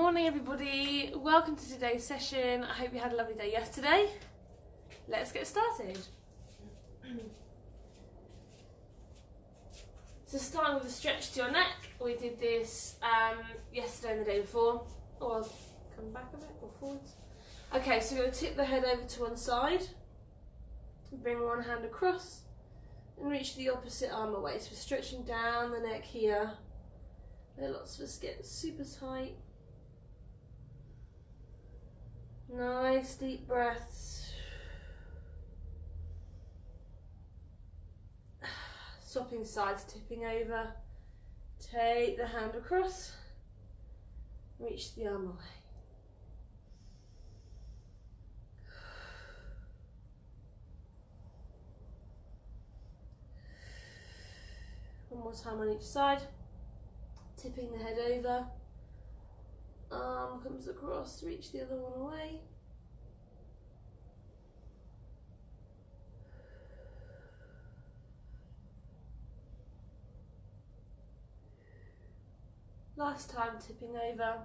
Morning everybody, welcome to today's session. I hope you had a lovely day yesterday. Let's get started. So starting with a stretch to your neck, we did this yesterday and the day before. Or I'll come back a bit or forwards. Okay, so we're going to tip the head over to one side, bring one hand across and reach the opposite arm away. So we're stretching down the neck here. Let lots of us get super tight. Nice deep breaths. Swapping sides, tipping over. Take the hand across. Reach the arm away. One more time on each side. Tipping the head over. Arm comes across, reach the other one away. Last time, tipping over,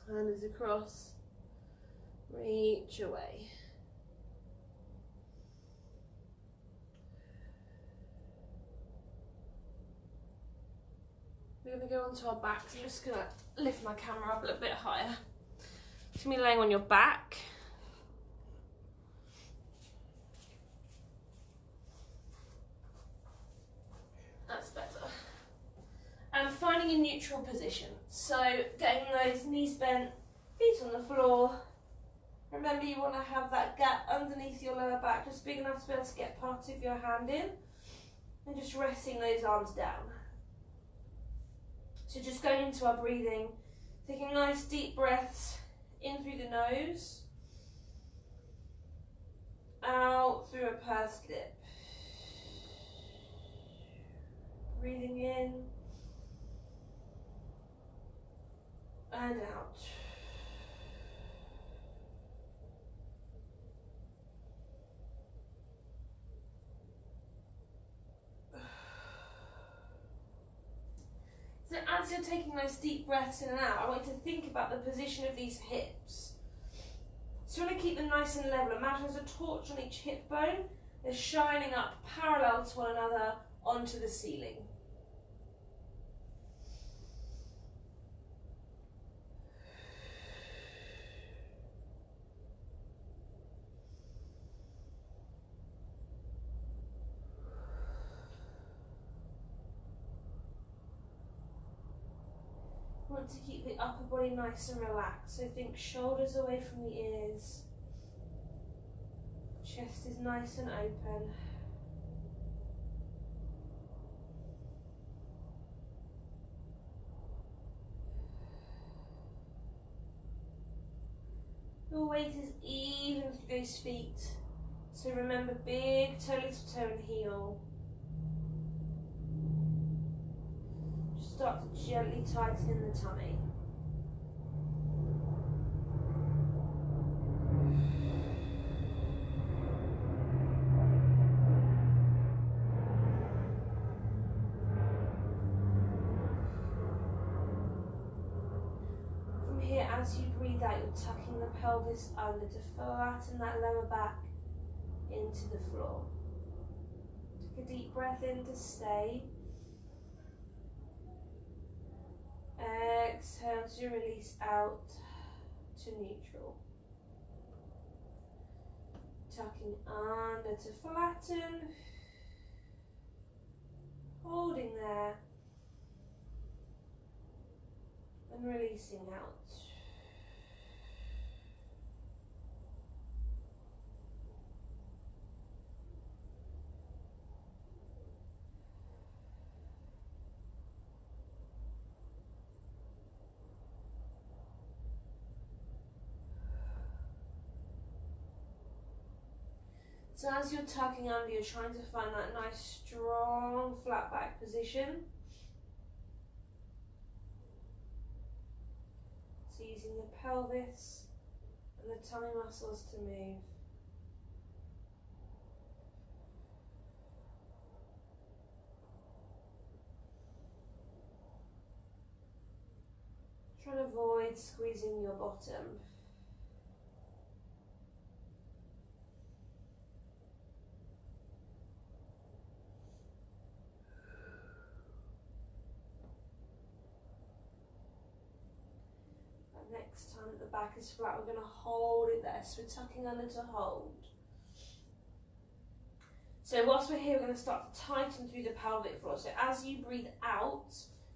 hand is across, reach away. We're going to go onto our backs. I'm just going to lift my camera up a little bit higher. Just going to be laying on your back. That's better. And finding a neutral position. So getting those knees bent, feet on the floor. Remember, you want to have that gap underneath your lower back, just big enough to be able to get part of your hand in. And just resting those arms down. So just going into our breathing, taking nice deep breaths in through the nose, out through a pursed lip. Breathing in and out. So as you're taking those deep breaths in and out, I want you to think about the position of these hips. So you want to keep them nice and level. Imagine there's a torch on each hip bone. They're shining up parallel to one another onto the ceiling. Want to keep the upper body nice and relaxed, so think shoulders away from the ears, chest is nice and open. Your weight is even through those feet, so remember big toe, little toe and heel. Start to gently tighten the tummy. From here, as you breathe out, you're tucking the pelvis under to flatten that lower back into the floor. Take a deep breath in to stay. Exhale to release out to neutral. Tucking under to flatten. Holding there. And releasing out. So as you're tucking under, you're trying to find that nice, strong, flat back position. So using the pelvis and the tummy muscles to move. Try to avoid squeezing your bottom. Next time the back is flat, we're going to hold it there. So we're tucking under to hold. So whilst we're here, we're going to start to tighten through the pelvic floor. So as you breathe out,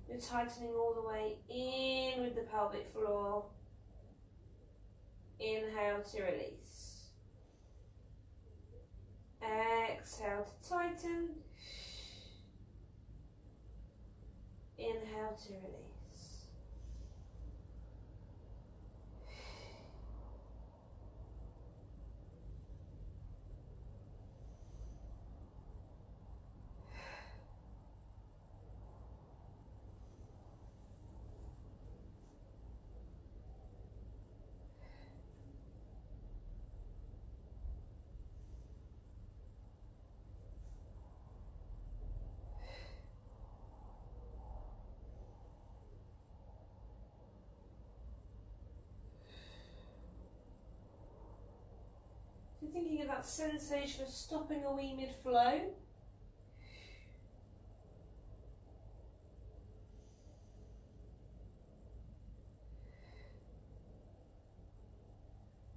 you're tightening all the way in with the pelvic floor. Inhale to release. Exhale to tighten. Inhale to release. Thinking of that sensation of stopping a wee mid-flow.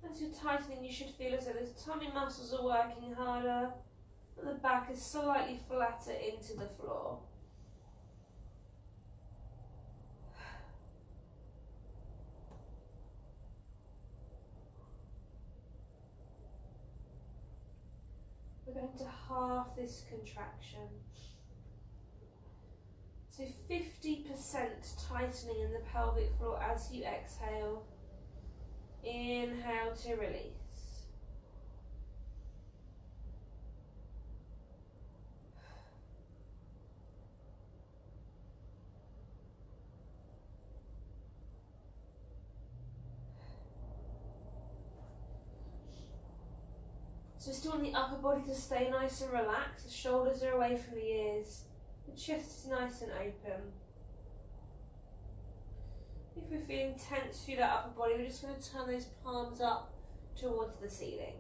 As you're tightening, you should feel as though those tummy muscles are working harder and the back is slightly flatter into the floor. We're going to halve this contraction. So 50% tightening in the pelvic floor as you exhale. Inhale to release. So still on the upper body to stay nice and relaxed. The shoulders are away from the ears. The chest is nice and open. If we're feeling tense through that upper body, we're just going to turn those palms up towards the ceiling.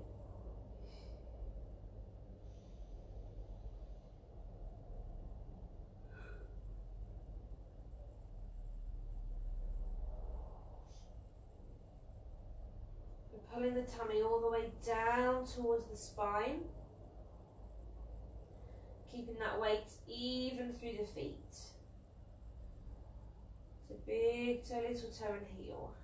Pulling the tummy all the way down towards the spine. Keeping that weight even through the feet. So big toe, little toe and heel.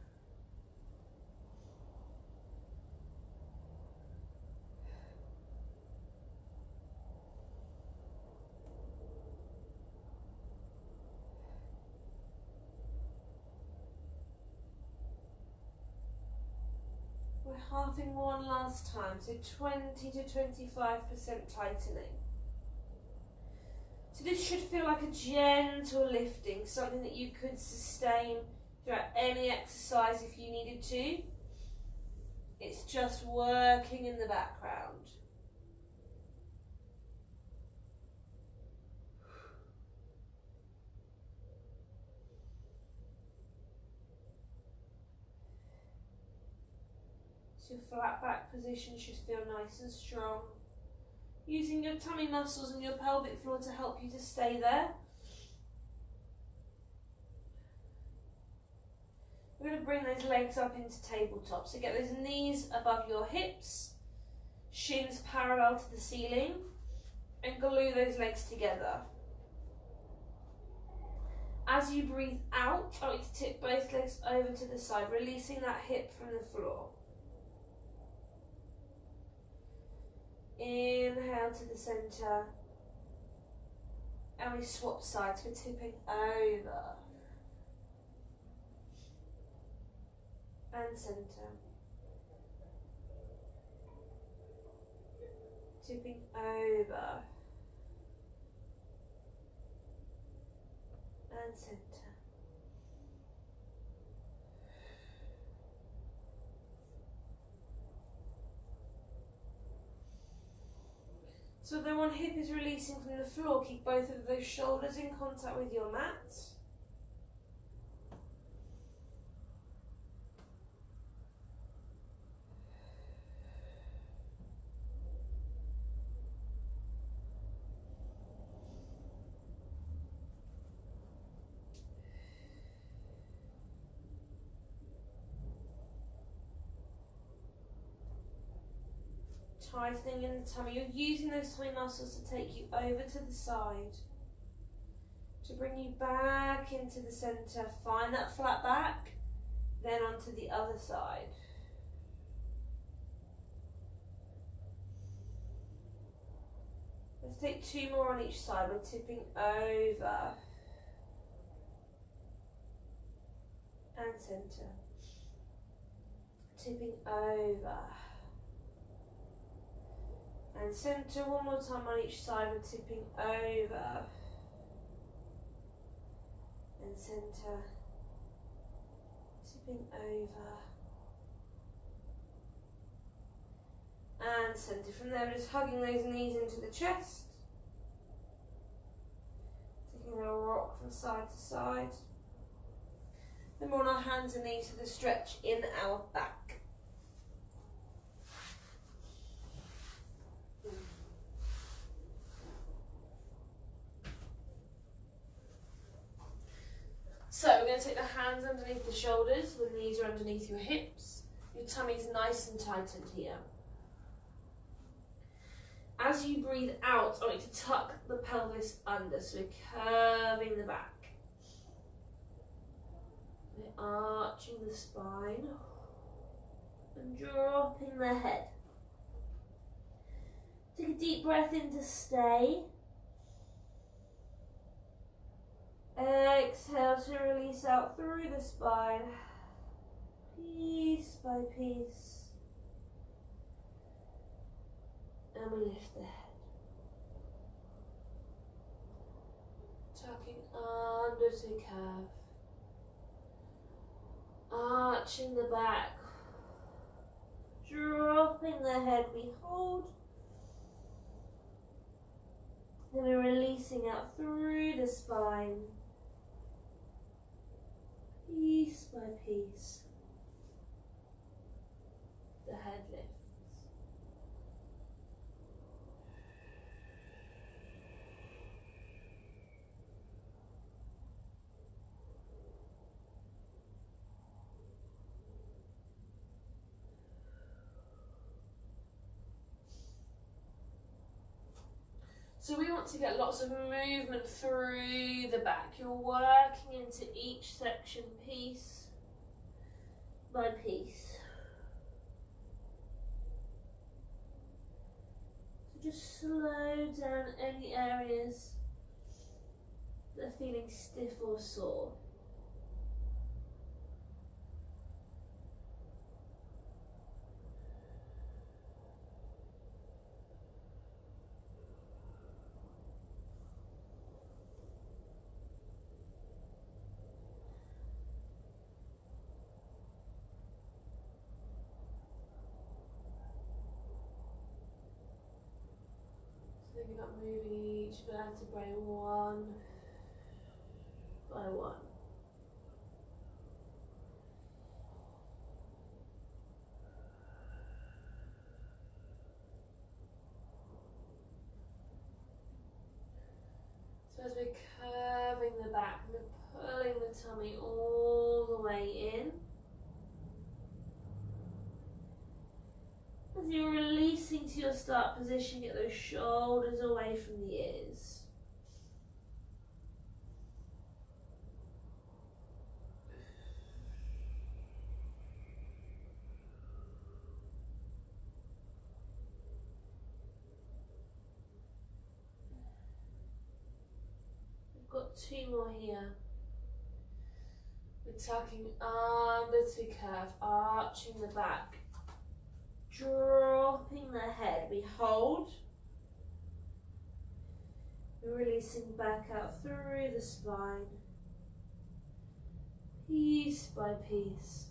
We're halving one last time, so 20 to 25% tightening. So this should feel like a gentle lifting, something that you could sustain throughout any exercise if you needed to. It's just working in the background. So your flat back position should feel nice and strong. Using your tummy muscles and your pelvic floor to help you to stay there. We're going to bring those legs up into tabletop. So get those knees above your hips, shins parallel to the ceiling, and glue those legs together. As you breathe out, I want you to tip both legs over to the side, releasing that hip from the floor. Inhale to the centre, and we swap sides. We're tipping over and centre, tipping over and centre. So the one hip is releasing from the floor, keep both of those shoulders in contact with your mat. tightening in the tummy. You're using those tummy muscles to take you over to the side, to bring you back into the centre. Find that flat back, then onto the other side. Let's take 2 more on each side. We're tipping over and centre. Tipping over and centre. One more time on each side. We're tipping over and centre. Tipping over and centre. From there, we're just hugging those knees into the chest. Taking a little rock from side to side. Then we're on our hands and knees for the stretch in our back. So we're going to take the hands underneath the shoulders, the knees are underneath your hips. Your tummy's nice and tightened here. As you breathe out, I want you to tuck the pelvis under, so we're curving the back. We're arching the spine and dropping the head. Take a deep breath in to stay. Exhale to release out through the spine, piece by piece. And we lift the head. Tucking under to curve. Arching the back. Dropping the head, we hold. Then we're releasing out through the spine. Piece by piece. The head lifts. So we want to get lots of movement through the back. You're working into each section piece by piece. So just slow down any areas that are feeling stiff or sore. Thinking about moving each vertebrae one by one. So as we're curving the back, we're pulling the tummy all the way in. As you're releasing to your start position, get those shoulders away from the ears. We've got 2 more here. We're tucking under to curve, arching the back. Dropping the head, we hold. Releasing back out through the spine, piece by piece.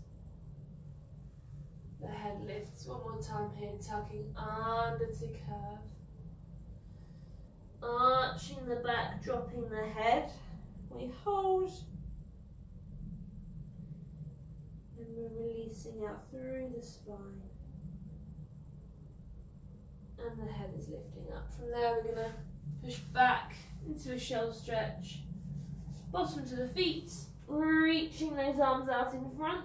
The head lifts one more time here, tucking under to curve. Arching the back, dropping the head. We hold. And we're releasing out through the spine. And the head is lifting up. From there we're going to push back into a shell stretch. Bottom to the feet, reaching those arms out in front.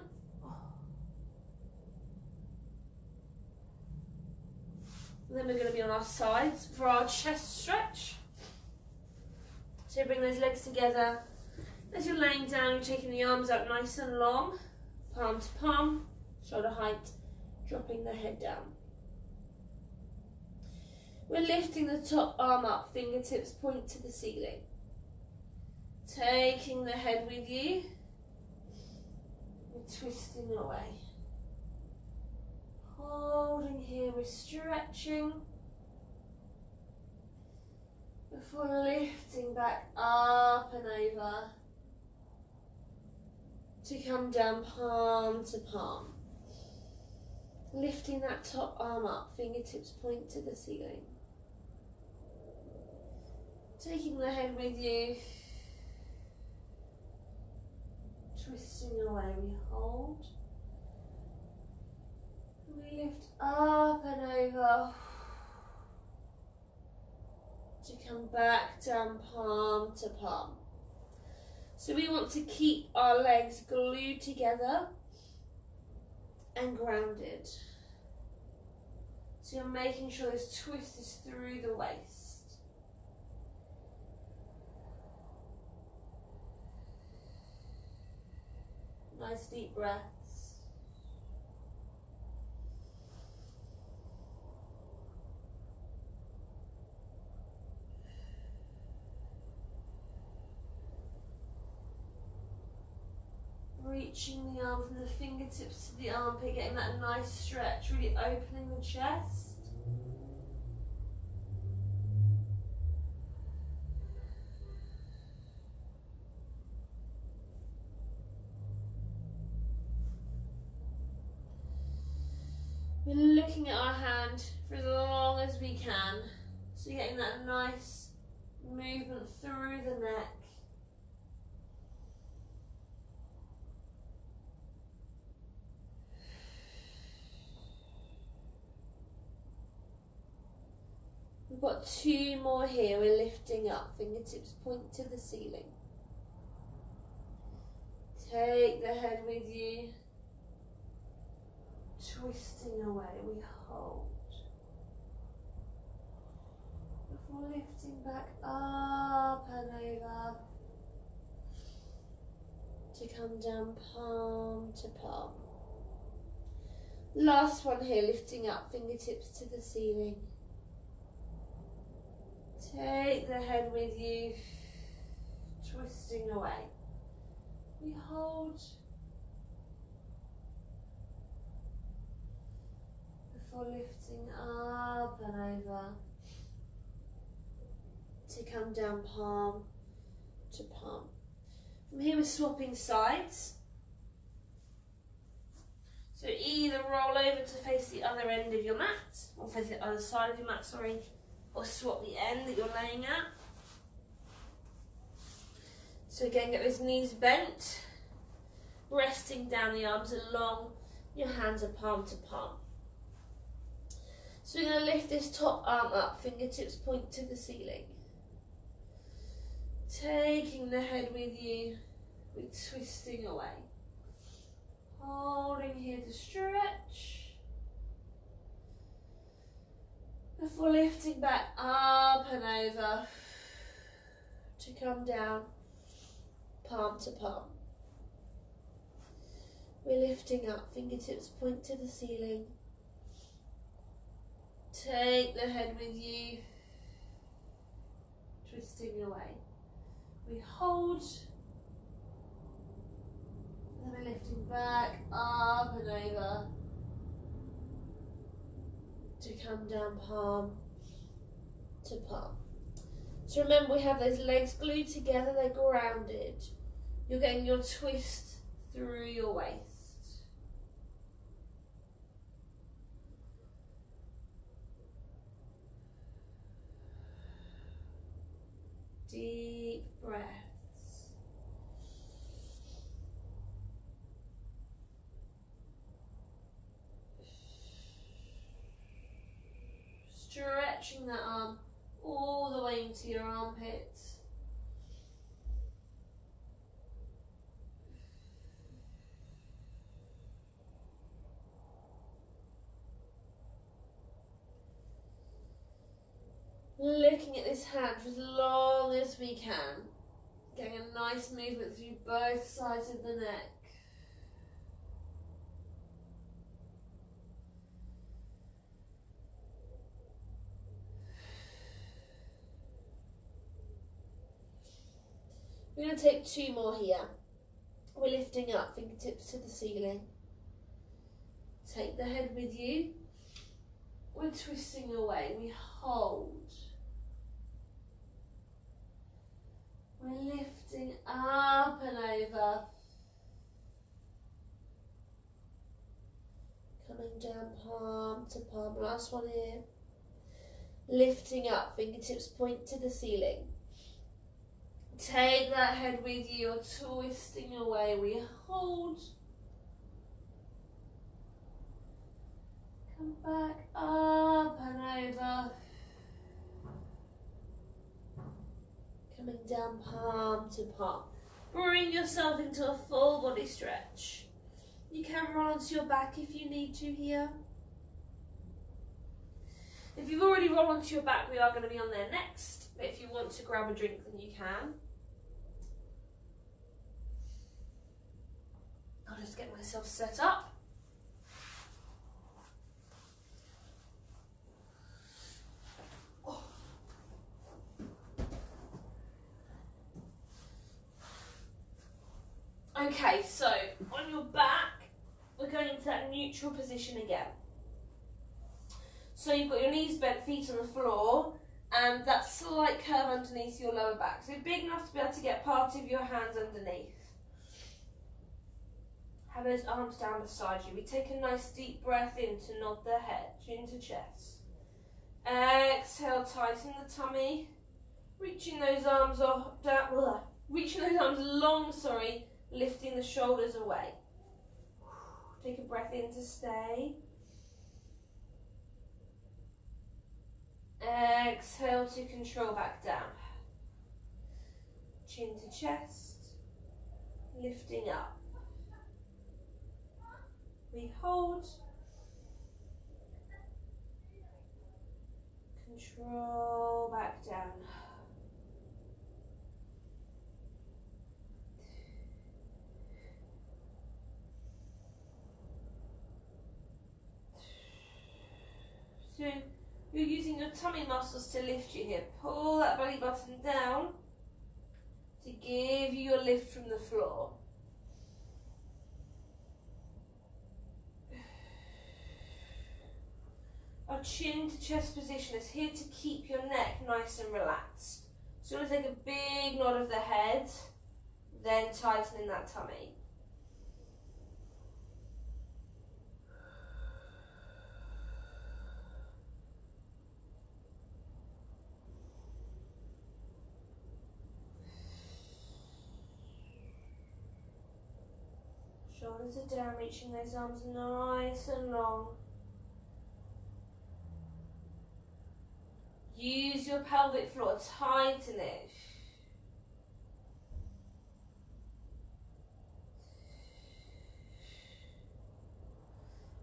And then we're going to be on our sides for our chest stretch. So bring those legs together. As you're laying down, you're taking the arms out nice and long, palm to palm, shoulder height, dropping the head down. We're lifting the top arm up, fingertips point to the ceiling. Taking the head with you, we're twisting away. Holding here, we're stretching. Before lifting back up and over to come down palm to palm. Lifting that top arm up, fingertips point to the ceiling. Taking the head with you, twisting away, we hold. We lift up and over to come back down palm to palm. So we want to keep our legs glued together and grounded. So you're making sure this twist is through the waist. Nice deep breaths. Reaching the arm from the fingertips to the armpit, getting that nice stretch, really opening the chest. We're looking at our hand for as long as we can. So you're getting that nice movement through the neck. We've got two more here. We're lifting up, fingertips point to the ceiling. Take the head with you, twisting away, we hold. Before lifting back up and over to come down palm to palm. Last one here, lifting up, fingertips to the ceiling. Take the head with you, twisting away. We hold before lifting up and over to come down palm to palm. From here we're swapping sides. So either roll over to face the other end of your mat, or face the other side of your mat, sorry, or swap the end that you're laying at. So again, get those knees bent, resting down, the arms are long, your hands are palm to palm. So we're going to lift this top arm up, fingertips point to the ceiling. Taking the head with you, we're twisting away. Holding here to stretch. Before lifting back up and over to come down palm to palm. We're lifting up, fingertips point to the ceiling. Take the head with you, twisting away. We hold, then we're lifting back up and over to come down palm to palm. So remember, we have those legs glued together, they're grounded. You're getting your twist through your waist. Deep breaths. Stretching that arm all the way into your armpits. Looking at this hand for as long as we can. Getting a nice movement through both sides of the neck. We're going to take 2 more here. We're lifting up, fingertips to the ceiling. Take the head with you. We're twisting away. We hold. We're lifting up and over. Coming down palm to palm. Last one here. Lifting up, fingertips point to the ceiling. Take that head with you, you're twisting away. We hold. Come back up and over. Coming down palm to palm. Bring yourself into a full body stretch. You can roll onto your back if you need to here. If you've already rolled onto your back, we are going to be on there next. But if you want to grab a drink, then you can. I'll just get myself set up. Okay, so on your back, we're going into that neutral position again. So you've got your knees bent, feet on the floor, and that slight curve underneath your lower back. So big enough to be able to get part of your hands underneath. Have those arms down beside you. We take a nice deep breath in to nod the head, chin to chest. Exhale, tighten the tummy. Reaching those arms off, down, reaching those arms long, lifting the shoulders away. Take a breath in to stay. Exhale to control back down. Chin to chest, lifting up. We hold. Control back down. So you're using your tummy muscles to lift you here. Pull that belly button down to give you your lift from the floor. Our chin to chest position is here to keep your neck nice and relaxed. So you want to take a big nod of the head, then tightening that tummy. Shoulders are down, reaching those arms nice and long. Use your pelvic floor, tighten it.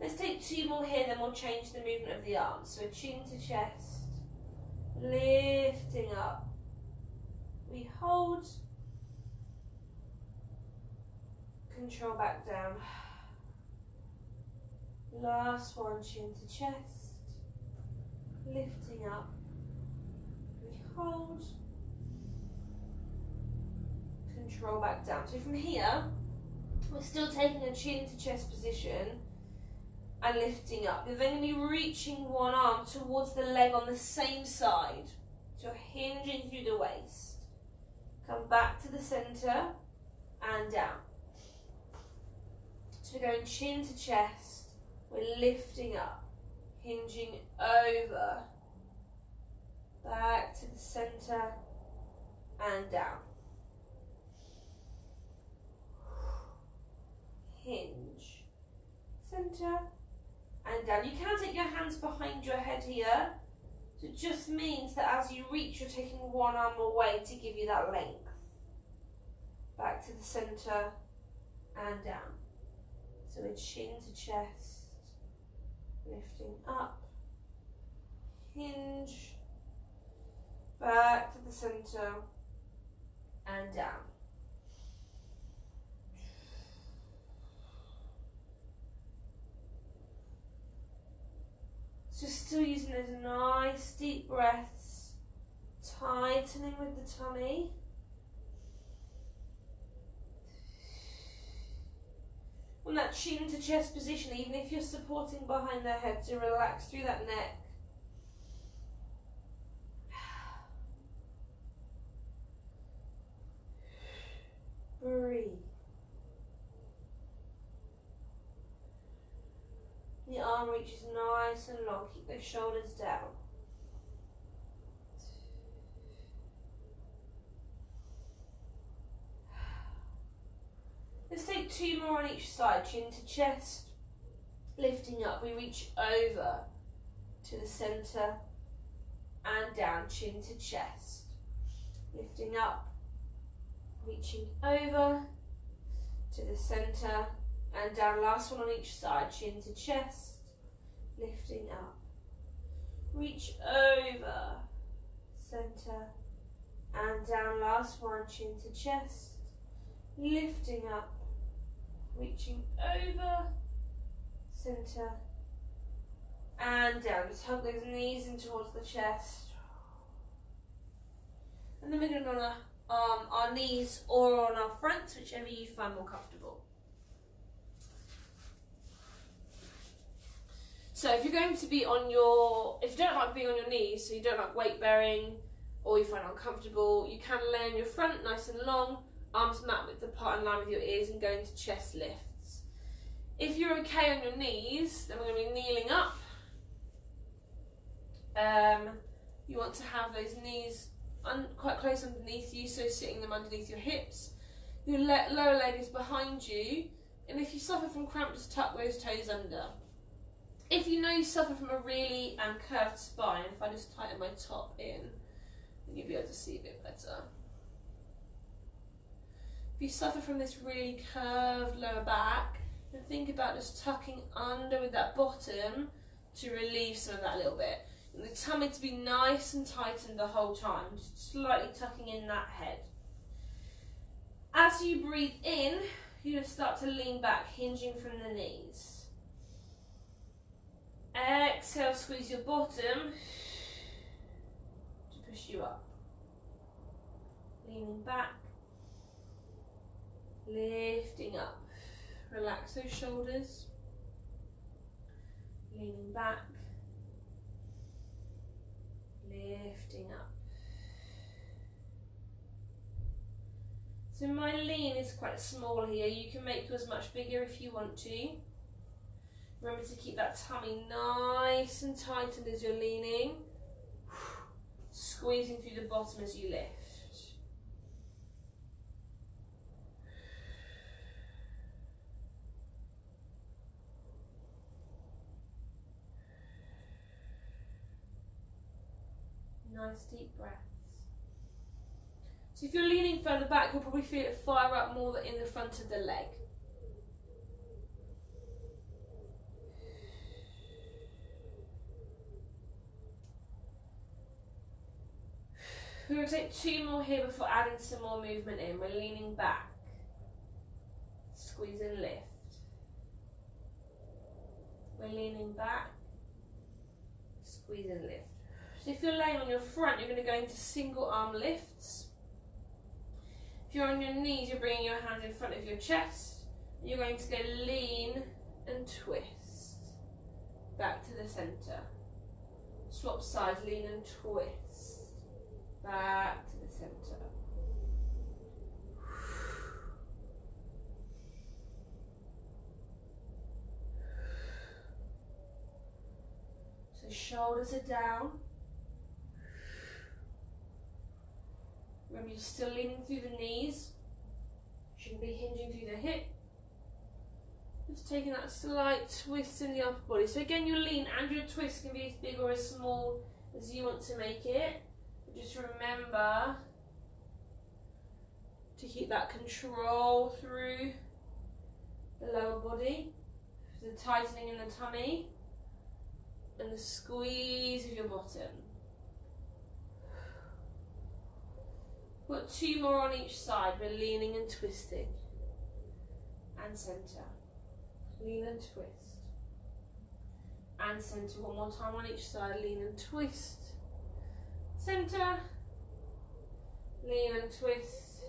Let's take 2 more here, then we'll change the movement of the arms. So chin to chest, lifting up. We hold. Control back down. Last one, chin to chest, lifting up. We hold. Control back down. So from here, we're still taking a chin to chest position and lifting up. You're then going to be reaching one arm towards the leg on the same side. So you're hinging through the waist. Come back to the center and down. So we're going chin to chest, we're lifting up, hinging over, back to the center and down. Hinge, center and down. You can take your hands behind your head here. So it just means that as you reach, you're taking one arm away to give you that length. Back to the center and down. So we're chin to chest, lifting up, hinge, back to the centre, and down. So still using those nice deep breaths, tightening with the tummy. On that chin to chest position, even if you're supporting behind the head, to relax through that neck. Breathe. The arm reaches nice and long. Keep those shoulders down. Let's take 2 more on each side. Chin to chest. Lifting up. We reach over to the centre and down. Chin to chest. Lifting up. Reaching over to the centre and down. Last one on each side. Chin to chest. Lifting up. Reach over. Centre and down. Last one. Chin to chest. Lifting up. Reaching over. Centre and down. Just hug those knees in towards the chest. And then we're going to on our knees or on our fronts, whichever you find more comfortable. So if you're going to be on your, if you don't like being on your knees, so you don't like weight bearing or you find it uncomfortable, you can lay on your front nice and long, arms mat width apart in line with your ears and go into chest lifts. If you're okay on your knees, then we're going to be kneeling up. You want to have those knees quite close underneath you, so sitting them underneath your hips. Your lower leg is behind you, and if you suffer from cramp, just tuck those toes under. If you know you suffer from a really curved spine, if I just tighten my top in, then you'll be able to see a bit better. If you suffer from this really curved lower back, then think about just tucking under with that bottom to relieve some of that a little bit. And the tummy to be nice and tightened the whole time, just slightly tucking in that head. As you breathe in, you're going to start to lean back, hinging from the knees. Exhale, squeeze your bottom to push you up. Leaning back, lifting up. Relax those shoulders. Leaning back. Lifting up. So my lean is quite small here. You can make yours much bigger if you want to. Remember to keep that tummy nice and tightened as you're leaning. Squeezing through the bottom as you lift. Nice deep breaths. So if you're leaning further back, you'll probably feel it fire up more in the front of the leg. We're going to take 2 more here before adding some more movement in. We're leaning back. Squeeze and lift. We're leaning back. Squeeze and lift. So if you're laying on your front, you're going to go into single arm lifts. If you're on your knees, you're bringing your hands in front of your chest. You're going to go lean and twist. Back to the centre. Swap sides, lean and twist. Back to the centre. So shoulders are down. Remember, you're still leaning through the knees. Shouldn't be hinging through the hip. Just taking that slight twist in the upper body. So again, your lean and your twist can be as big or as small as you want to make it. But just remember to keep that control through the lower body. The tightening in the tummy and the squeeze of your bottom. Got 2 more on each side. We're leaning and twisting. And centre. Lean and twist. And centre. One more time on each side. Lean and twist. Centre. Lean and twist.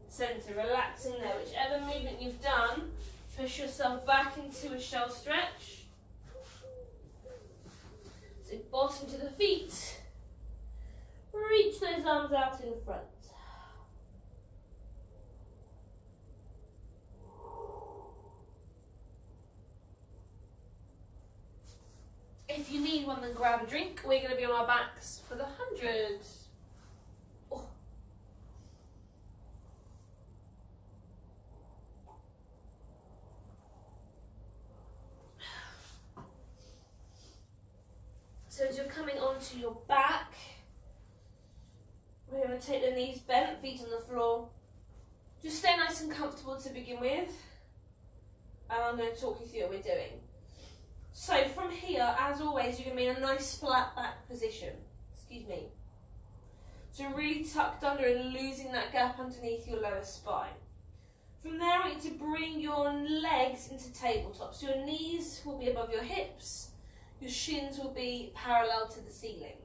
Centre. Relaxing there. Whichever movement you've done, push yourself back into a shell stretch. So bottom to the feet. Reach those arms out in front. If you need one, then grab a drink. We're going to be on our backs for the 100. Oh. So as you're coming onto your back, we're going to take the knees bent, feet on the floor. Just stay nice and comfortable to begin with. And I'm going to talk you through what we're doing. So from here, as always, you're going to be in a nice flat back position. Excuse me. So really tucked under and losing that gap underneath your lower spine. From there, I want you to bring your legs into tabletop. So your knees will be above your hips. Your shins will be parallel to the ceiling.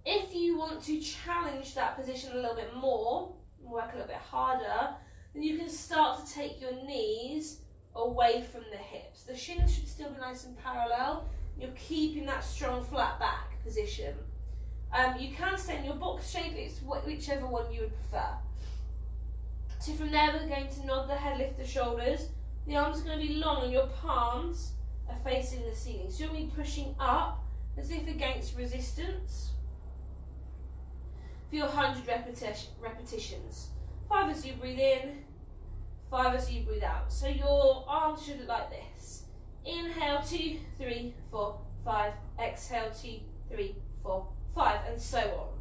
If you want to challenge that position a little bit more, work a little bit harder, then you can start to take your knees away from the hips. The shins should still be nice and parallel. You're keeping that strong flat back position. You can stay in your box shape, it's whichever one you would prefer. So from there we're going to nod the head, lift the shoulders. The arms are going to be long and your palms are facing the ceiling. So you're going to be pushing up as if against resistance for your 100 repetitions. 5 as you breathe in, 5 as you breathe out. So your arms should look like this. Inhale, 2, 3, 4, 5. Exhale, 2, 3, 4, 5, and so on.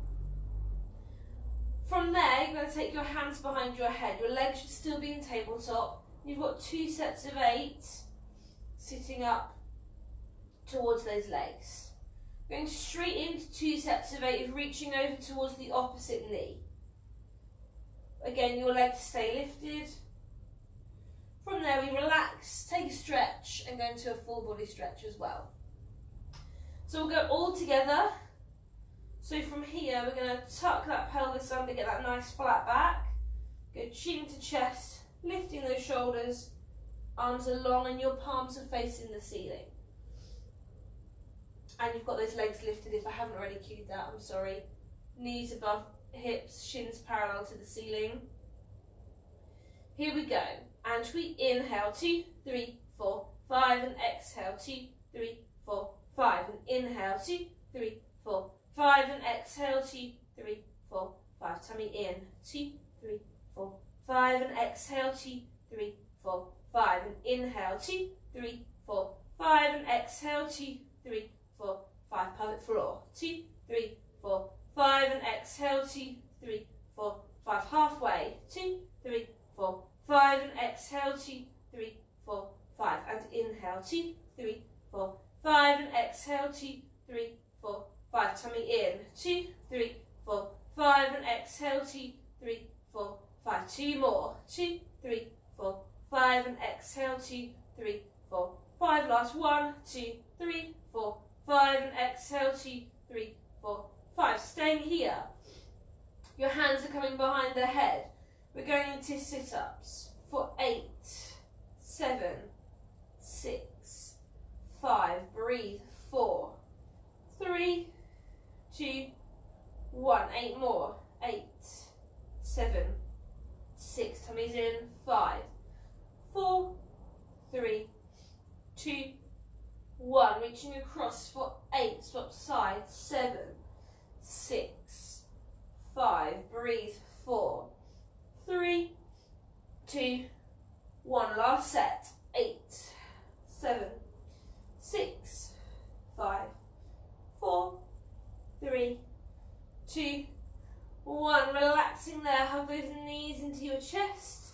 From there, you're going to take your hands behind your head. Your legs should still be in tabletop. You've got 2 sets of 8 sitting up towards those legs. Going straight into 2 sets of 8 of reaching over towards the opposite knee. Again, your legs stay lifted. From there, we relax, take a stretch, and go into a full body stretch as well. So we'll go all together. So from here, we're going to tuck that pelvis under, get that nice flat back. Go chin to chest, lifting those shoulders, arms are long, and your palms are facing the ceiling. And you've got those legs lifted. If I haven't already cued that, I'm sorry. Knees above hips, shins parallel to the ceiling. Here we go. And we inhale, 2, 3, 4, 5, and exhale, 2, 3, 4, 5, and inhale, 2, 3, 4, 5, and exhale, 2, 3, 4, 5. Tummy in, 2, 3, 4, 5, and exhale, 2, 3, 4, 5, and inhale, 2, 3, 4, 5, and exhale, 2, 3, 4, 5. Pelvic floor, 2, 3, 4, 5, and exhale, 2, 3, 4, 5. Halfway, 2, 3, 4, 5, and exhale, 2, 3, 4, 5, and inhale, 2, 3, 4, 5, and exhale, 2, 3, 4, 5. Tummy in, 2, 3, 4, 5, and exhale, 2, 3, 4, 5. 2 more, 2, 3, 4, 5, and exhale, 2, 3, 4, 5. Last 1, 2, 3, 4, 5, and exhale, 2, 3, 4, 5. Staying here. Your hands are coming behind the head. We're going into sit-ups for 8, 7, 6, 5. Breathe. 4, 3, 2, 1. 8 more. 8, 7, 6. Tummies in. 5, 4, 3, 2, 1. Reaching across for 8. Swap sides. 7, 6, 5. Breathe. 4, 3, 2, 1. Last set. 8, 7, 6, 5, 4, 3, 2, 1. Relaxing there. Hug those knees into your chest.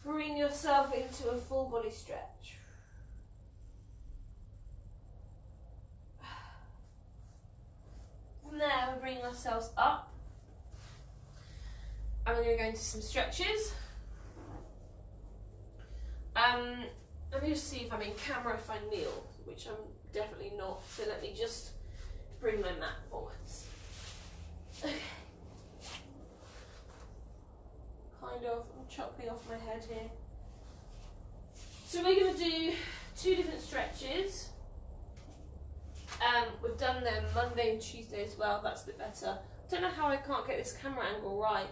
Bring yourself into a full body stretch. From there, we bring ourselves up And we're going to go into some stretches. Let me just see if I'm in camera if I kneel, which I'm definitely not. So let me just bring my mat forwards. Okay. Kind of, I'm chopping off my head here. So we're going to do 2 different stretches. We've done them Monday and Tuesday as well, that's a bit better. I don't know how I can't get this camera angle right.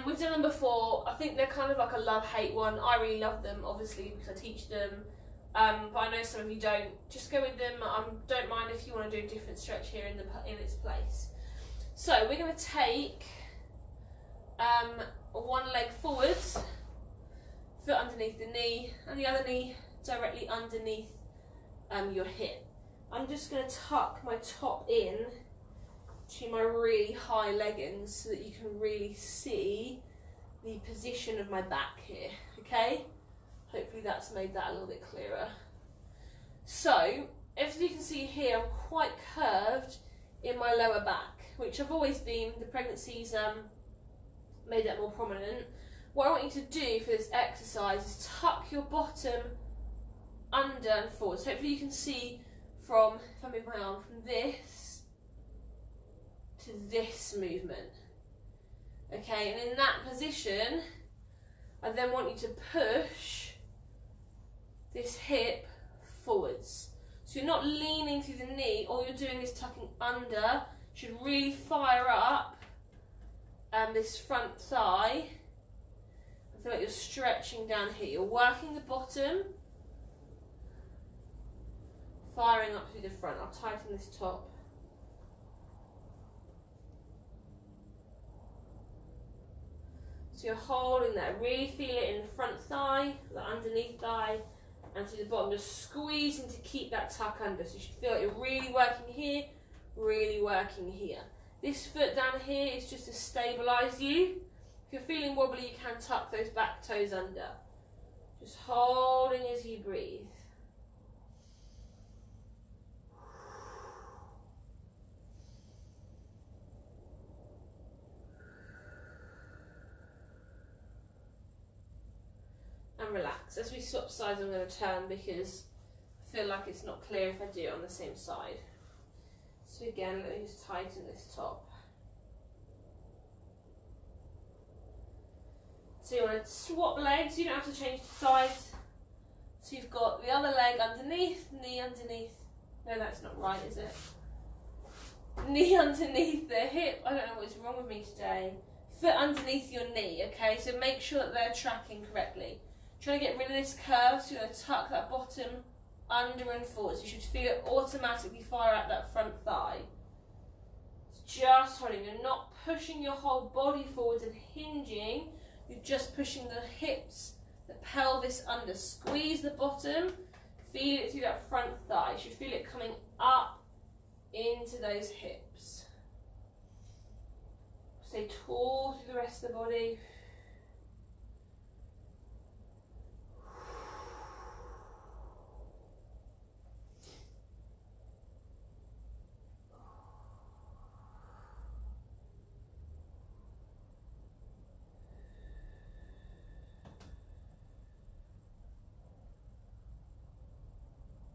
We've done them before. I think they're kind of like a love-hate one. I really love them, obviously, because I teach them. But I know some of you don't. Just go with them. Don't mind if you want to do a different stretch here in its place. So we're going to take one leg forwards, foot underneath the knee, and the other knee directly underneath your hip. I'm just going to tuck my top in to my really high leggings so that you can really see the position of my back here, okay? Hopefully that's made that a little bit clearer. So, as you can see here, I'm quite curved in my lower back, which I've always been. The pregnancy's made that more prominent. What I want you to do for this exercise is tuck your bottom under and forward. So hopefully you can see from, if I move my arm, from this to this movement. Okay, and in that position, I then want you to push this hip forwards. So you're not leaning through the knee, all you're doing is tucking under. You should really fire up this front thigh. I feel like you're stretching down here. You're working the bottom, firing up through the front. I'll tighten this top. So you're holding that. Really feel it in the front thigh, the underneath thigh, and through the bottom. Just squeezing to keep that tuck under. So you should feel like you're really working here, really working here. This foot down here is just to stabilise you. If you're feeling wobbly, you can tuck those back toes under. Just holding as you breathe. And relax. As we swap sides, I'm going to turn because I feel like it's not clear if I do it on the same side. So again, let me just tighten this top. So you want to swap legs, you don't have to change the sides. So you've got the other leg underneath, knee underneath. No, that's not right, is it? Knee underneath the hip. I don't know what's wrong with me today. Foot underneath your knee, okay? So make sure that they're tracking correctly. Trying to get rid of this curve, so you're going to tuck that bottom under and forwards. You should feel it automatically fire out that front thigh. It's just holding. You're not pushing your whole body forwards and hinging. You're just pushing the hips, the pelvis under. Squeeze the bottom. Feel it through that front thigh. You should feel it coming up into those hips. Stay tall through the rest of the body.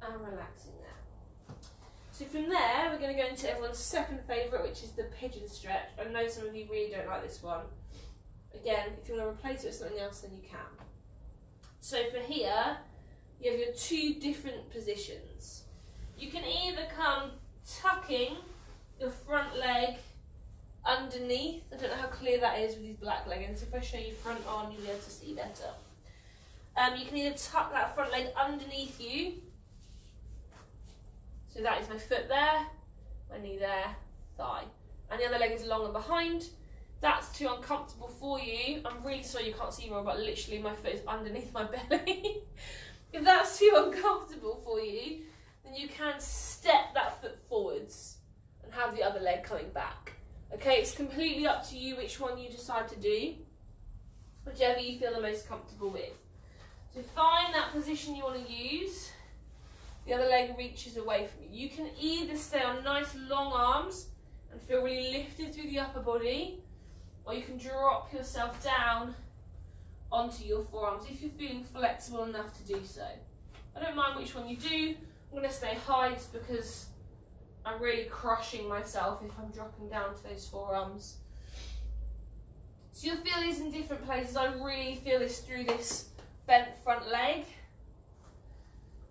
And relaxing there. So from there, we're going to go into everyone's second favourite, which is the pigeon stretch. I know some of you really don't like this one. Again, if you want to replace it with something else, then you can. So for here, you have your 2 different positions. You can either come tucking your front leg underneath. I don't know how clear that is with these black leggings. If I show you front on, you'll be able to see better. You can either tuck that front leg underneath you. So that is my foot there, my knee there, thigh. And the other leg is long and behind. If that's too uncomfortable for you, I'm really sorry you can't see more, but literally my foot is underneath my belly. If that's too uncomfortable for you, then you can step that foot forwards and have the other leg coming back. Okay, it's completely up to you which one you decide to do, whichever you feel the most comfortable with. So find that position you want to use. The other leg reaches away from you. You can either stay on nice long arms and feel really lifted through the upper body, or you can drop yourself down onto your forearms if you're feeling flexible enough to do so. I don't mind which one you do. I'm going to stay high just because I'm really crushing myself if I'm dropping down to those forearms. So you'll feel these in different places. I really feel this through this bent front leg.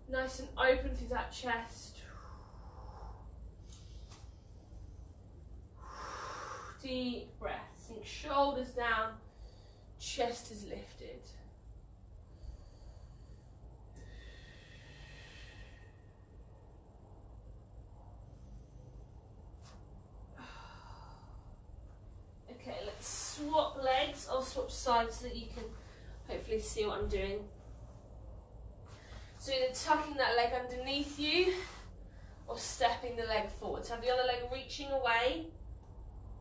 Nice and open through that chest. Deep breath. Sink shoulders down. Chest is lifted. Okay, let's swap legs. I'll swap sides so that you can hopefully see what I'm doing. So either tucking that leg underneath you or stepping the leg forward. So have the other leg reaching away.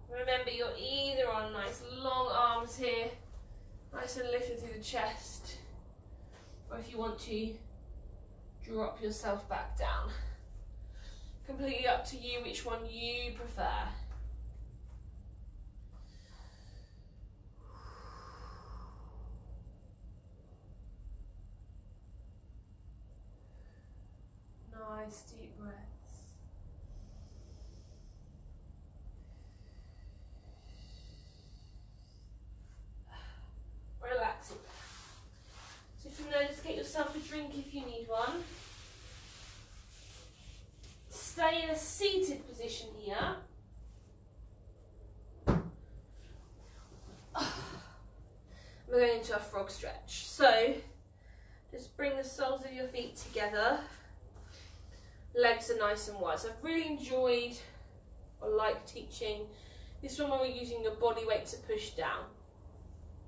Remember, you're either on nice long arms here, nice and lifted through the chest, or if you want to, drop yourself back down. Completely up to you which one you prefer. Nice deep breaths. Relaxing. So from there, just get yourself a drink if you need one. Stay in a seated position here. We're going into a frog stretch. So just bring the soles of your feet together. Legs are nice and wide. So I've really enjoyed or like teaching this one where we're using your body weight to push down.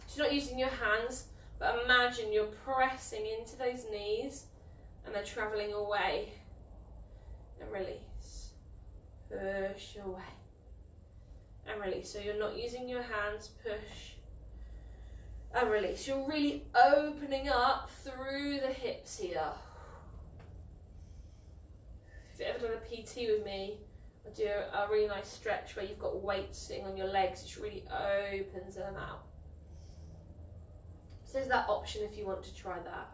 So you're not using your hands, but imagine you're pressing into those knees and they're travelling away. And release. Push away. And release. So you're not using your hands, push and release. You're really opening up through the hips here. If you've ever done a PT with me, I do a really nice stretch where you've got weights sitting on your legs, which really opens them out. So there's that option if you want to try that.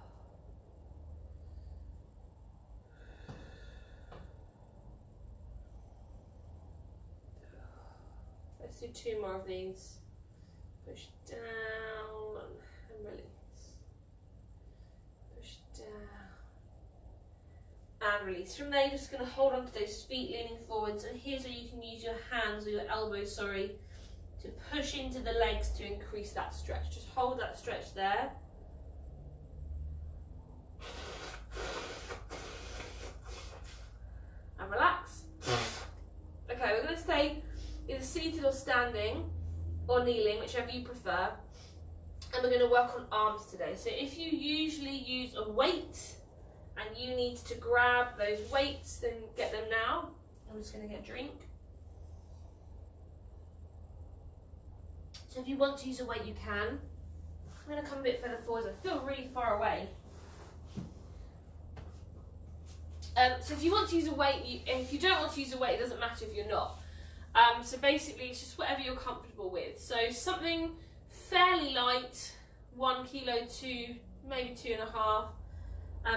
Let's do 2 more of these. Push down and release. Push down and release. From there, you're just going to hold on to those feet leaning forwards, and here's where you can use your hands or your elbows, sorry, to push into the legs to increase that stretch. Just hold that stretch there. And relax. Okay, we're going to stay either seated or standing or kneeling, whichever you prefer. And we're going to work on arms today. So if you usually use a weight and you need to grab those weights, then get them now. I'm just going to get a drink. So if you want to use a weight, you can. I'm going to come a bit further forward. I feel really far away. So if you want to use a weight, if you don't want to use a weight, it doesn't matter if you're not. So basically, it's just whatever you're comfortable with. So something fairly light, 1 kilo to maybe 2.5.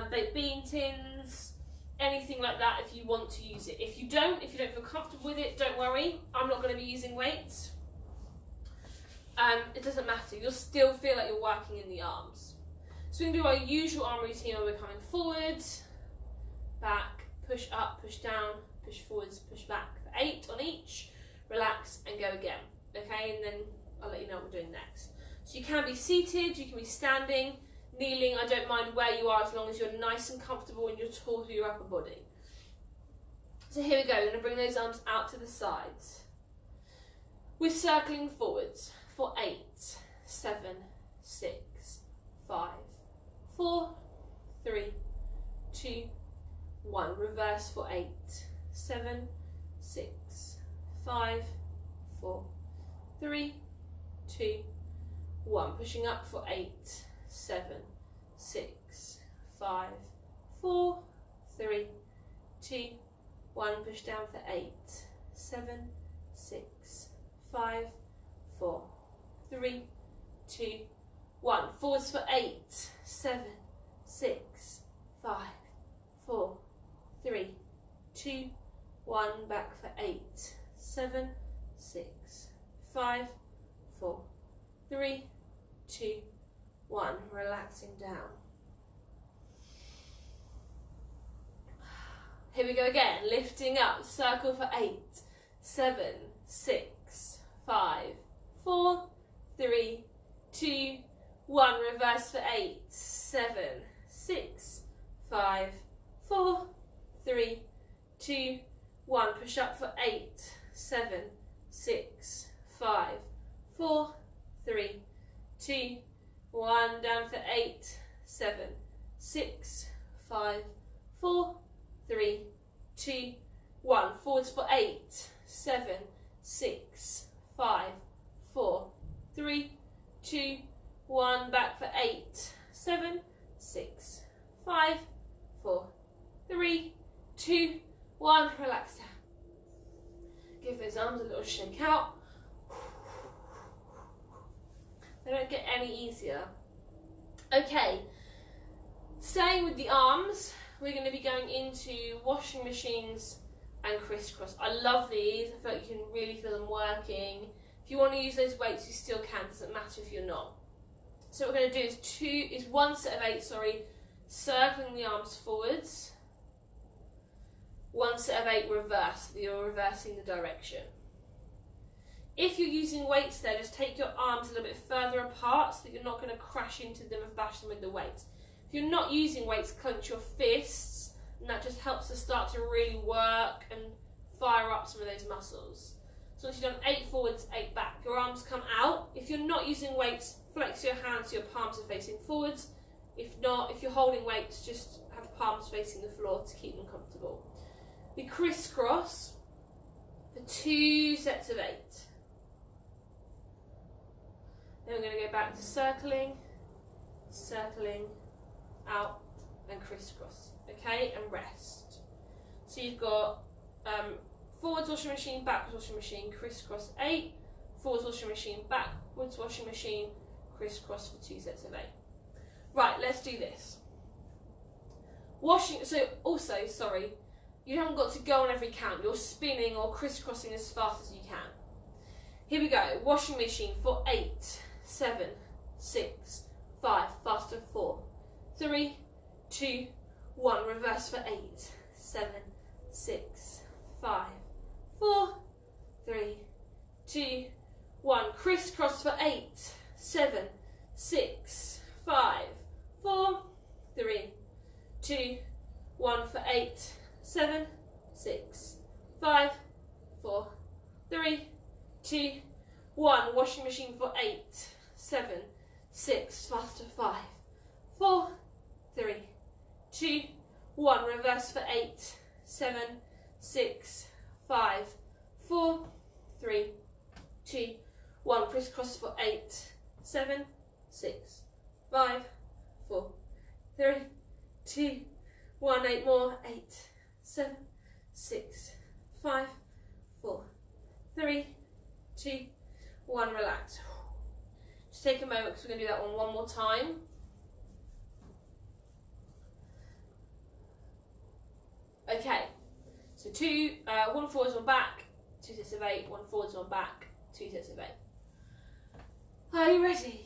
Baked bean tins, anything like that if you want to use it. If you don't feel comfortable with it, don't worry. I'm not going to be using weights. It doesn't matter. You'll still feel like you're working in the arms. So we can do our usual arm routine where we're coming forward, back, push up, push down, push forwards, push back. 8 on each, relax and go again. Okay, and then I'll let you know what we're doing next. So you can be seated, you can be standing, kneeling. I don't mind where you are as long as you're nice and comfortable and you're tall through your upper body. So here we go, we're going to bring those arms out to the sides. We're circling forwards for 8, 7, 6, 5, 4, 3, 2, 1. Reverse for 8, 7, 6, 5, 4, 3, 2, 1. Pushing up for 8, 7, 6, 5, 4, 3, 2, 1. Push down for 8, 7, 6, 5, 4, 3, 2, 1. Forwards for 8, 7, 6, 5, 4, 3, 2, 1. Back for 8, 7, 6, 5, 4, 3, 2, 1. Relaxing down. Here we go again, lifting up, circle for 8, 7, 6, 5, 4, 3, 2, 1. Reverse for 8, 7, 6, 5, 4, 3, 2, 1. Push up for 8, 7, 6, 5, 4, 3, 2, 1. Down for 8, 7, 6, 5, 4, 3, 2, 1. Forwards for 8, 7, 6, 5, 4, 3, 2, 1. Back for 8, 7, 6, 5, 4, 3, 2, 1. Relax down. Give those arms a little shake out. They don't get any easier. Okay, staying with the arms, we're going to be going into washing machines and crisscross. I love these. I feel like you can really feel them working. If you want to use those weights, you still can. It doesn't matter if you're not. So what we're going to do is one set of 8, circling the arms forwards. One set of 8 reverse. You're reversing the direction. If you're using weights there, just take your arms a little bit further apart so that you're not going to crash into them and bash them with the weights. If you're not using weights, clench your fists, and that just helps us start to really work and fire up some of those muscles. So once you've done 8 forwards, 8 back, your arms come out. If you're not using weights, flex your hands so your palms are facing forwards. If not, if you're holding weights, just have palms facing the floor to keep them comfortable. We crisscross for 2 sets of 8. Then we're going to go back to circling, circling, out, and crisscross. Okay, and rest. So you've got forwards washing machine, backwards washing machine, crisscross 8, forwards washing machine, backwards washing machine, crisscross for 2 sets of 8. Right, let's do this. You haven't got to go on every count. You're spinning or crisscrossing as fast as you can. Here we go. Washing machine for 8, 7, 6, 5, faster 4, 3, 2, 1. Reverse for 8, 7, 6, 5, 4, 3, 2, 1. Crisscross for 8, 7, 6, 5, 4, 3, 2, 1 for 8, 7, 6, 5, 4, 3, 2, 1. Washing machine for 8, 7, 6, faster 5, 4, 3, 2, 1. Reverse for 8, 7, 6, 5, 4, 3, 2, 1. Crisscross for 8, 7, 6, 5, 4, 3, 2, 1. 8 more. 8, 7, 6, 5, 4, 3, 2, 1. Relax. Just take a moment because we're going to do that one more time. Okay, so 1 forwards, 1 back, 2 sets of 8, 1 forwards, 1 back, 2 sets of 8. Are you ready?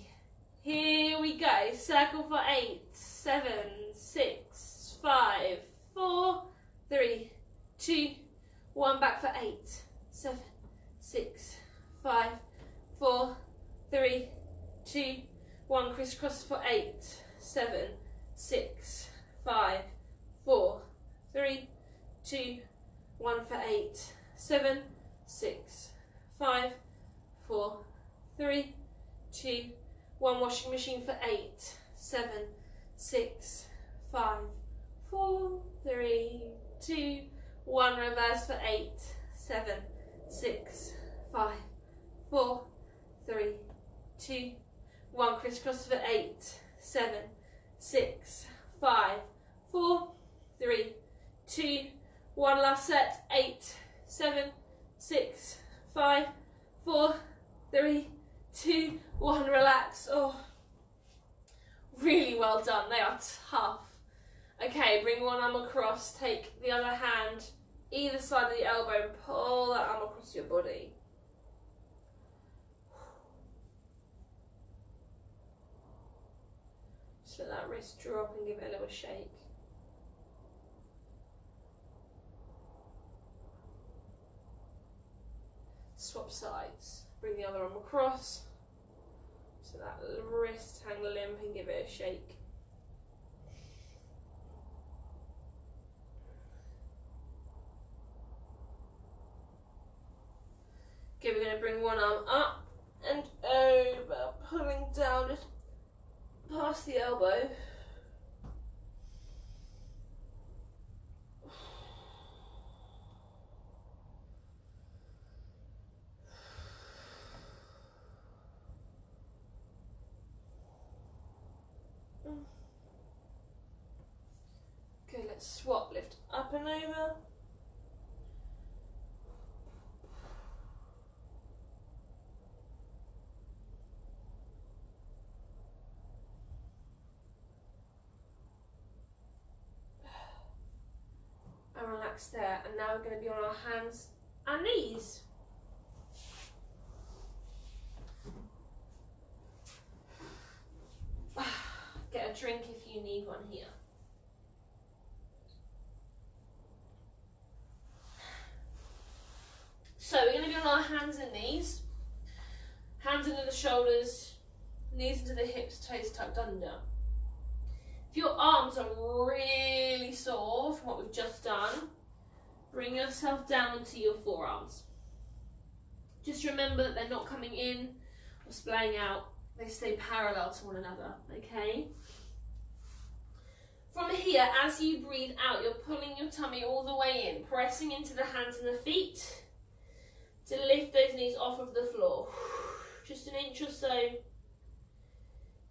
Here we go. Circle for 8, 7, 6, 5, 4, 3, 2, 1. Back for 8, 7, 6, 5, 4, 3, 2, 1. Crisscross for 8, 7, 6, 5, 4, 3, 2, 1 for 8, 7, 6, 5, 4, 3, 2, 1. Washing machine for 8, 7, 6, 5, 4, 3, 2, 1. Reverse for 8, 7, 6, 5, 4, 3, 2, 1. Crisscross for 8, 7, 6, 5, 4, 3, 2, 1. Last set. 8, 7, 6, 5, 4, 3, 2, 1, relax. Oh, really well done. They are tough. Okay, bring one arm across, take the other hand either side of the elbow and pull that arm across your body. Just let that wrist drop and give it a little shake. Swap sides. Bring the other arm across. So that wrist hang limp and give it a shake. Okay, we're going to bring one arm up and over, pulling down just past the elbow. Okay, let's swap, lift up and over. And relax there. And now we're going to be on our hands and knees. Get a drink if you need one here. So we're going to be on our hands and knees. Hands into the shoulders, knees into the hips, toes tucked under. If your arms are really sore from what we've just done, bring yourself down onto your forearms. Just remember that they're not coming in or splaying out. They stay parallel to one another, okay? From here, as you breathe out, you're pulling your tummy all the way in, pressing into the hands and the feet to lift those knees off of the floor. Just an inch or so.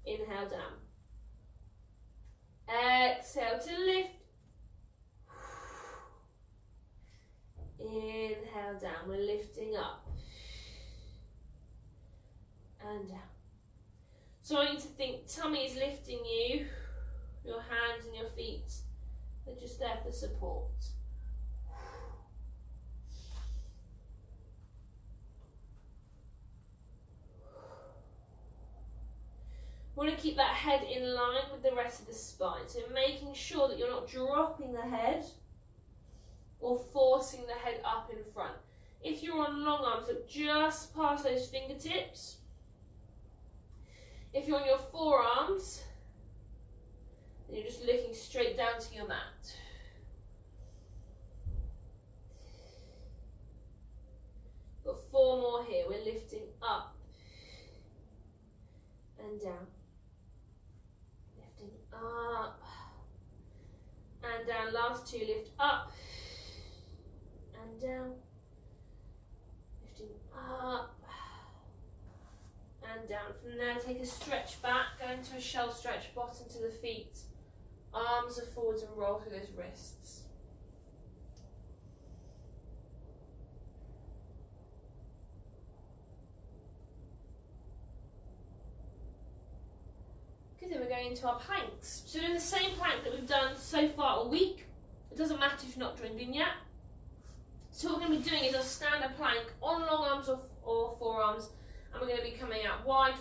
Inhale down. Exhale to lift. Inhale down. We're lifting up. And down. So I want you to think tummy is lifting you. Your hands and your feet are just there for support. We want to keep that head in line with the rest of the spine. So making sure that you're not dropping the head or forcing the head up in front. If you're on long arms, look just past those fingertips. If you're on your forearms, then you're just looking straight down to your mat. Got 4 more here. We're lifting up and down. Up and down. Last 2, lift up and down, lifting up and down. From there, take a stretch back, go into a shell stretch, bottom to the feet, arms are forwards and roll through those wrists. Then we're going into our planks. So doing the same plank that we've done so far all week. It doesn't matter if you've not joined in yet. So what we're going to be doing is a standard plank on long arms or forearms, and we're going to be coming out wide,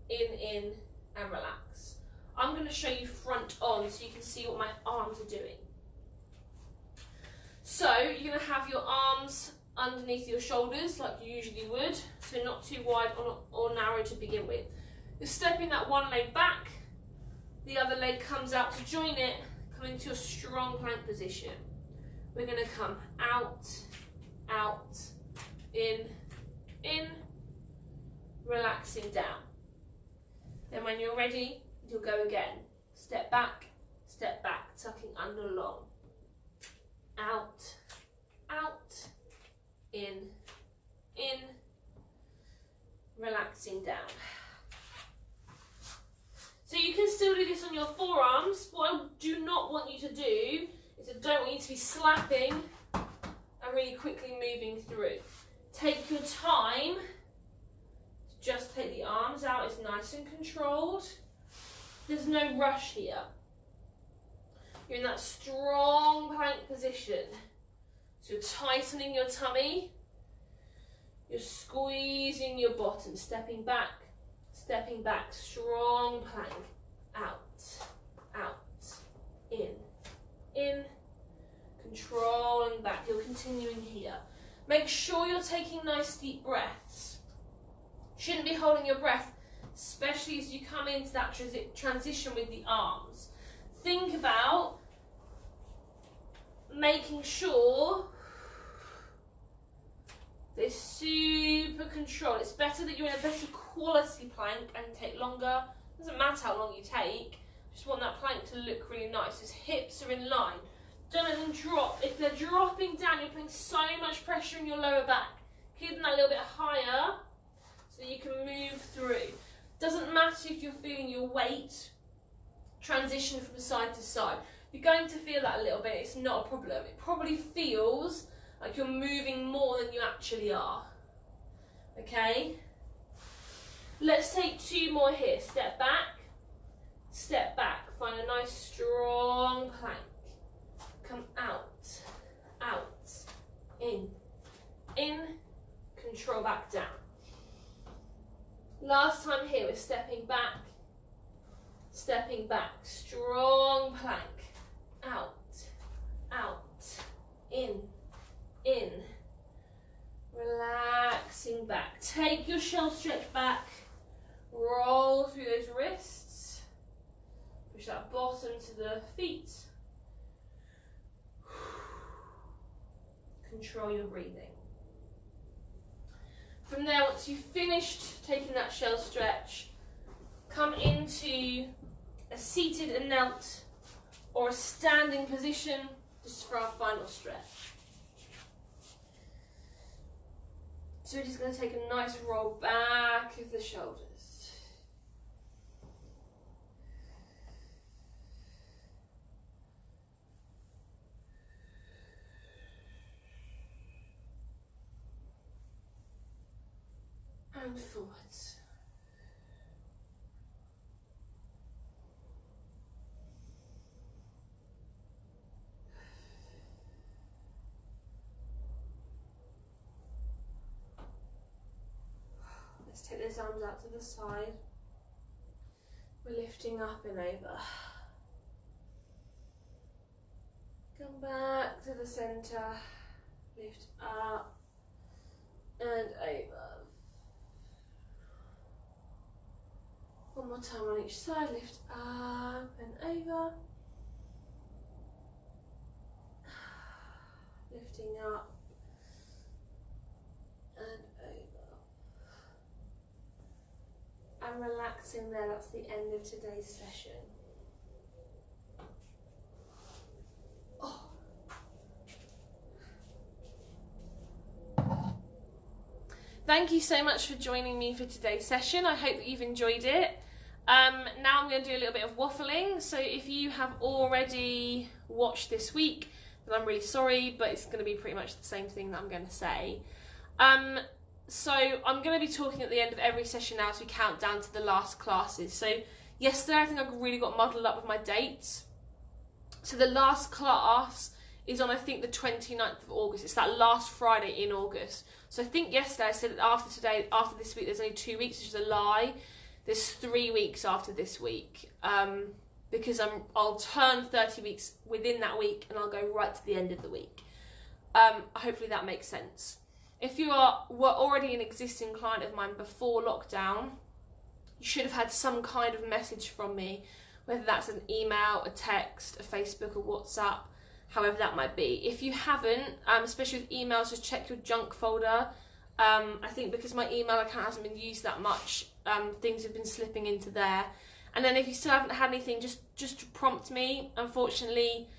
in, and relax. I'm going to show you front on so you can see what my arms are doing. So you're going to have your arms underneath your shoulders like you usually would, so not too wide or narrow to begin with. You're stepping that one leg back, the other leg comes out to join it, come into a strong plank position. We're going to come out, in, relaxing down. Then when you're ready, you'll go again. Step back, tucking under long. Out, in, relaxing down. So you can still do this on your forearms. What I do not want you to do is I don't want you to be slapping and really quickly moving through. Take your time to just to take the arms out is nice and controlled. There's no rush here. You're in that strong plank position. So you're tightening your tummy. You're squeezing your bottom, stepping back, strong plank. Out, out, in, controlling back. You're continuing here. Make sure you're taking nice deep breaths. Shouldn't be holding your breath, especially as you come into that transition with the arms. Think about making sure there's super control. It's better that you're in a better quality plank and take longer. Doesn't matter how long you take. Just want that plank to look really nice. His hips are in line. Don't let them drop. If they're dropping down, you're putting so much pressure in your lower back. Keep them that little bit higher so you can move through. Doesn't matter if you're feeling your weight transition from side to side. You're going to feel that a little bit. It's not a problem. It probably feels like you're moving more than you actually are. Okay? Let's take 2 more here. Step back. Find a nice strong plank. Come out, out, in, control back down. Last time here, we're stepping back, strong plank. Out, out, in, relaxing back. Take your shell stretch back, roll through those wrists, push that bottom to the feet. Control your breathing. From there, once you've finished taking that shell stretch, come into a seated and knelt or a standing position just for our final stretch. So we're just going to take a nice roll back of the shoulders. And forwards. Let's take those arms out to the side. We're lifting up and over. Come back to the center. Lift up and over. One more time on each side, lift up and over. Lifting up and over. And relaxing there, that's the end of today's session. Thank you so much for joining me for today's session. I hope that you've enjoyed it. Now I'm going to do a little bit of waffling. So if you have already watched this week, then I'm really sorry, but it's going to be pretty much the same thing that I'm going to say. So I'm going to be talking at the end of every session now as we count down to the last classes. So yesterday I think I really got muddled up with my dates. So the last class is on, I think, the 29th of August. It's that last Friday in August. So I think yesterday I said that after this week, there's only 2 weeks, which is a lie. There's 3 weeks after this week, because I'll turn 30 weeks within that week, and I'll go right to the end of the week. Hopefully that makes sense. If you were already an existing client of mine before lockdown, you should have had some kind of message from me, whether that's an email, a text, a Facebook, or WhatsApp, however that might be. If you haven't, especially with emails, just check your junk folder. I think because my email account hasn't been used that much, things have been slipping into there. And then if you still haven't had anything, just prompt me. Unfortunately,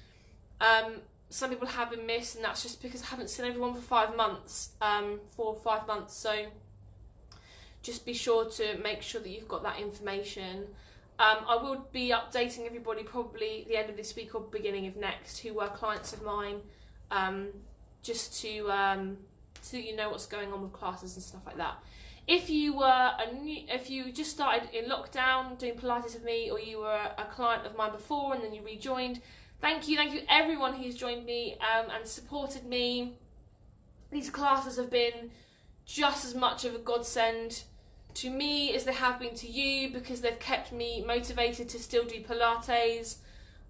some people have been missed, and that's just because I haven't seen everyone for 5 months, 4 or 5 months. So just be sure to make sure that you've got that information. I will be updating everybody probably at the end of this week or beginning of next who were clients of mine, just to so that you know what's going on with classes and stuff like that. If you just started in lockdown doing Pilates with me, or you were a client of mine before and then you rejoined, thank you everyone who's joined me and supported me. These classes have been just as much of a godsend to me as they have been to you, because they've kept me motivated to still do Pilates.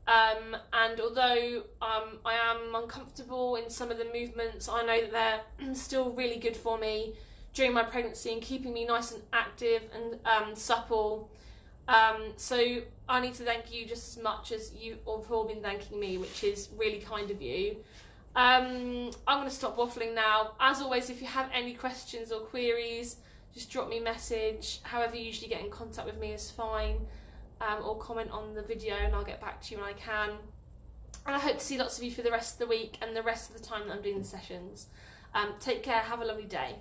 And although I am uncomfortable in some of the movements, I know that they're still really good for me during my pregnancy and keeping me nice and active and supple. So I need to thank you just as much as you have all been thanking me, which is really kind of you. I'm going to stop waffling now. As always, if you have any questions or queries, just drop me a message. However you usually get in contact with me is fine. Or comment on the video and I'll get back to you when I can. And I hope to see lots of you for the rest of the week and the rest of the time that I'm doing the sessions. Take care, have a lovely day.